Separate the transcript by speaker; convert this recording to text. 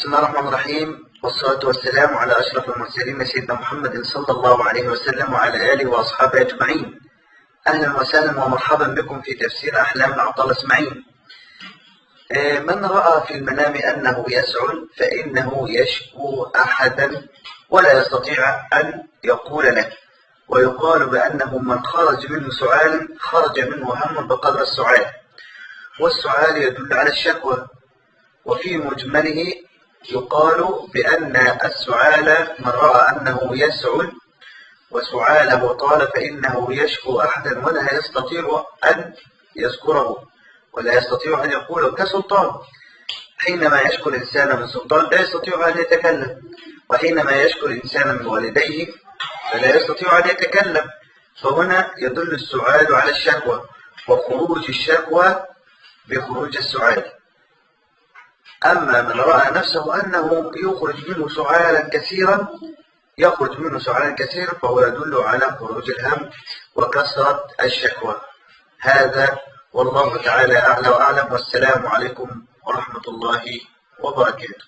Speaker 1: بسم الله الرحمن الرحيم، والصلاة والسلام على أشرف المرسلين سيدنا محمد صلى الله عليه وسلم وعلى آله وأصحابه أجمعين. أهلا وسهلا ومرحبا بكم في تفسير أحلام العطال اسماعيل. من رأى في المنام أنه يسعل فإنه يشكو أحدا ولا يستطيع أن يقول له، ويقال بأنه من خرج منه سعال خرج منه هم بقدر السعال، والسعال يدل على الشكوى. وفي مجمله يقال بأن السعال من رأى أنه يسعل وسعاله طال فإنه يشكو أحدا ولا يستطيع أن يذكره ولا يستطيع أن يقوله، كسلطان. حينما يشكو الإنسان من سلطان لا يستطيع أن يتكلم، وحينما يشكو الإنسان من والديه فلا يستطيع أن يتكلم. فهنا يدل السعال على الشكوى، وخروج الشكوى بخروج السعال. أما من رأى نفسه أنه يخرج منه سعالا كثيرا فهو يدل على خروج الهم وكثرة الشكوى. هذا والله تعالى أعلى وأعلم، والسلام عليكم ورحمة الله وبركاته.